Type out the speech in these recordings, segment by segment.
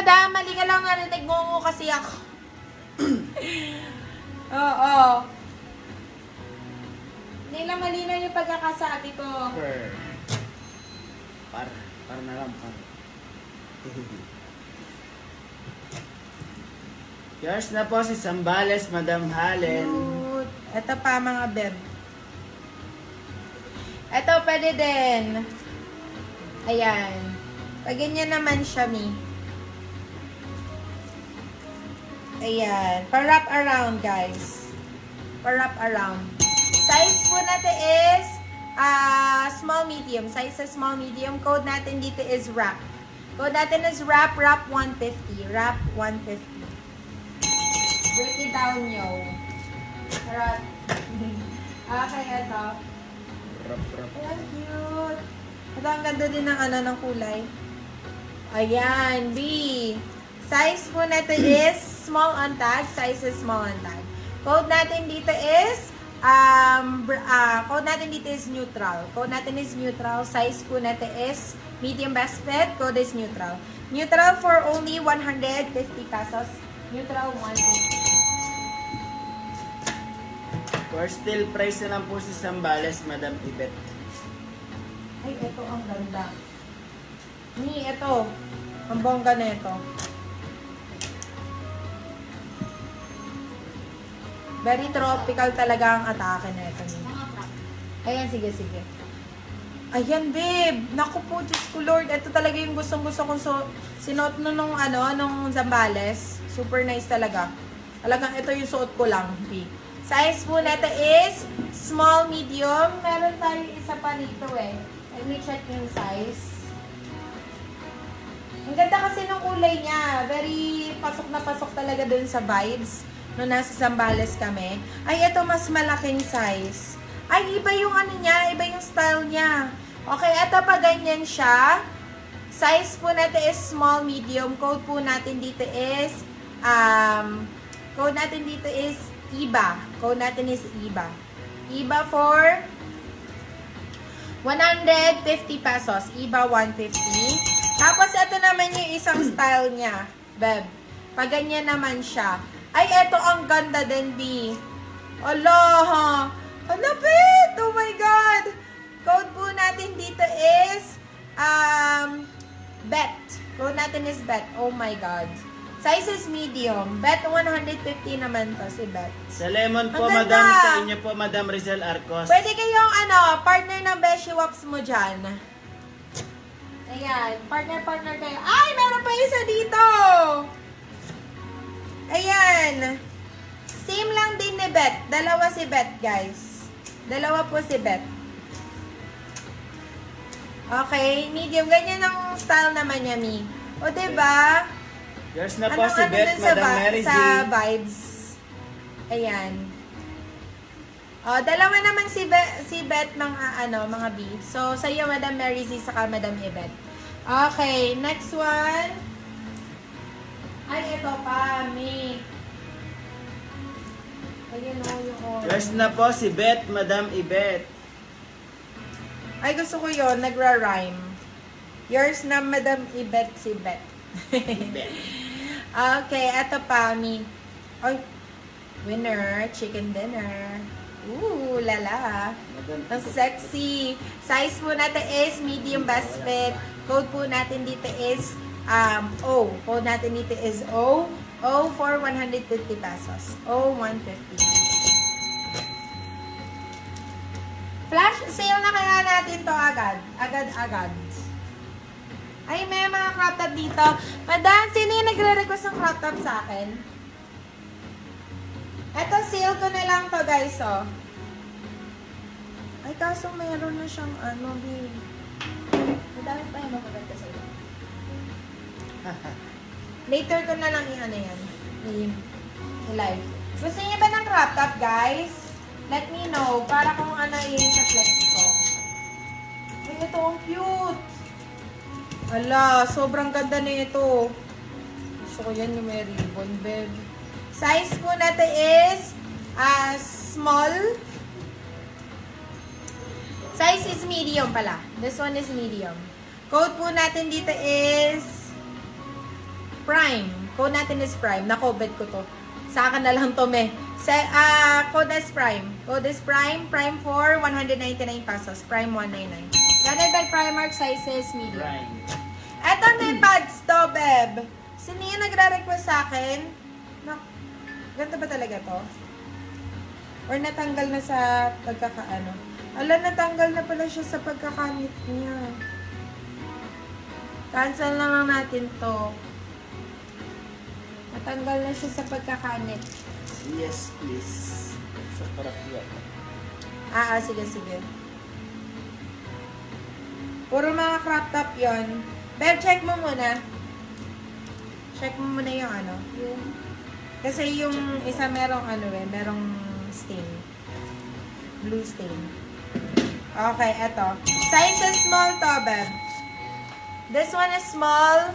Madam, mali ka lang narinig mo kasi ako. Oo. Hindi lang malinaw yung pagkakasabi ko. Par na lang, par. Yours na po si Sambales, Madam Halen. Cute. Ito pa mga beb. Ito pwede din. Ayan. Pag ganyan naman siya, mi. Ayan. Pa-wrap around, guys. Pa-wrap around. Size po natin is small medium. Size sa small medium. Code natin dito is wrap. Code natin is wrap 150. Wrap 150. Break it down, yo. Charot. Okay, ito. Ayan, cute. Ito, ang ganda din ng ng kulay. Ayan, B. Size po natin is small on tag. Size is small on tag. Code natin dito is code natin dito is neutral. Code natin is neutral. Size po natin is medium best fit. Code is neutral. Neutral for only 150 pesos. Neutral 150. For still price na lang po si Sambales, Madam Ibet. Ay, ito ang ganda. Ni, ito. Ang bongga na ito. Very tropical talaga ang atake na ito. Ayan, sige, sige. Ayan, babe. Naku po, Diyos ko, Lord. Ito talaga yung gustong-gusto kong sinuot nung Zambales. Super nice talaga. Talagang ito yung suot ko lang, babe. Size po nito is small, medium. Meron tayo isa pa dito eh. Let me check yung size. Ang ganda kasi ng kulay niya. Very pasok na pasok talaga dun sa vibes. Nung nasa Zambales kami. Ay, ito mas malaking size. Ay, iba yung niya. Iba yung style niya. Okay, ito pa ganyan siya. Size po natin is small, medium. Code po natin dito is IBA. Code natin is IBA. IBA for 150 pesos. IBA 150. Tapos, ito naman yung isang style niya. Beb. Pag ganyan naman siya. Ay, ito ang ganda din, B. Allah! Ang lapit! Oh my God! Code po natin dito is Bet. Code natin is Bet. Oh my God. Size is medium. Bet 150 naman to si Bet. Sa lemon po, Ang Madam. ganda. Sa inyo po, Madam Rizal Arcos. Pwede kayong partner ng Beshi Wops mo dyan. Ayan. Partner kayo. Ay, meron pa isa dito! Ayan. Same lang din ni Bet. Dalawa si Bet, guys. Dalawa po si Bet. Okay, medium. Ganyan ang style naman niya, Mi. O, diba? Yours na po si Bet, dun sa, Madam Mary G. sa vibes. Ayan. O, dalawa naman si Bet, mga B. So, sa iyo, Madam Mary Z, saka Madam Yvette. Okay, next one. Ay, ito pa, Mi. Ayun o, yung orange. Yours na po si Bet, Madam Ibet. Ay, gusto ko yun. Nagra-rhyme. Yours na, Madam Ibet, si Bet. Ibet. Okay, eto pa, Mi. Ay, winner, chicken dinner. Ooh, lala. Ang sexy. Size po natin is medium best fit. Code po natin dito is O. Code natin dito is O. O for 150 pesos. O 150. Flash sale na kaya natin to agad. Agad-agad. Ay, may mga crop top dito. Madam, sino yung nagre-request ng crop top sa akin? Eto, sale ko na lang to, guys, oh. Ay, kaso meron na siyang babe. Madami pa yung magaganda sa'yo. Later ko na lang yan. I-live. Gusto niyo ba ng crop top, guys? Let me know. Para kung yung sa flex ko. Ay, ito ang cute. Ala, sobrang ganda na ito. Gusto ko yan yung may ribbon, babe. Size po natin is small. Size is medium pala. This one is medium. Code po natin dito is Prime. Code natin is Prime. Na-COVID ko to. Sa akin na lang to, me. Code is Prime. Code is Prime. Prime 4, 199 pesos. Prime 199. Branded by Primark, sizes medium. Prime. Eto may pads to, beb. Sino yung nagre-request sa akin? Ganito ba talaga to? Or natanggal na sa pagkakaano? Ala, natanggal na pala siya sa pagkakanit niya. Cancel na lang natin to. Natanggal na siya sa pagkakanit. Yes, please. Sa parakya. Sige, sige. Puro mga crop top yon. Beb, check mo muna. Check mo muna yung ano. Kasi yung isa merong merong stain. Blue stain. Okay, eto. Size is small to, beb. This one is small.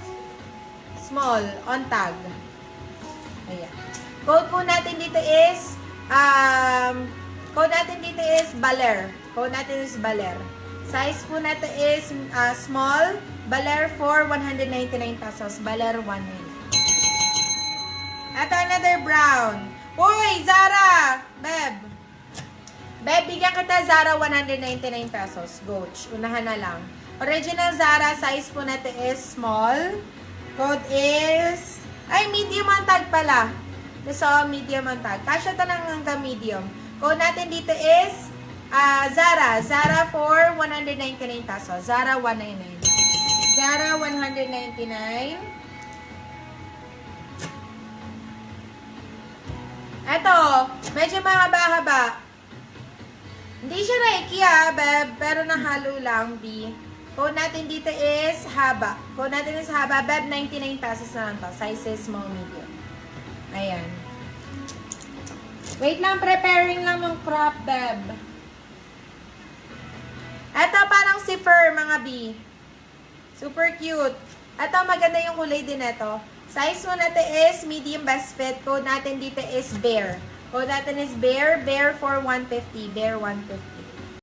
Small. On tag. Ayan. Code po natin dito is Baler. Code natin is Baler. Size po natin is small. Baler for 199 pesos. Baler 199. At another brown. Uy, Zara! Beb. Beb, bigyan kita Zara 199 pesos. Goach. Unahan na lang. Original Zara, size po natin is small. Code is... Ay, medium ang tag pala. So, medium ang tag. Kasya to ng hanggang medium. Code natin dito is Zara. Zara for 199 pesos. Zara 199. Zara 199. Eto, medyo mahaba-haba. Hindi siya Nike beb, pero nahalo lang, B. Code natin dito is haba. Code natin is haba, beb, 99 pesos na lang to. Size is small, medium. Ayan. Wait lang, preparing lang yung crop, beb. Eto, parang si fur, mga B. Super cute. Eto, maganda yung kulay din ito. Size mo natin is medium best fit. Code natin dito is Bear. Code natin is Bear. Bear for 150. Bear 150.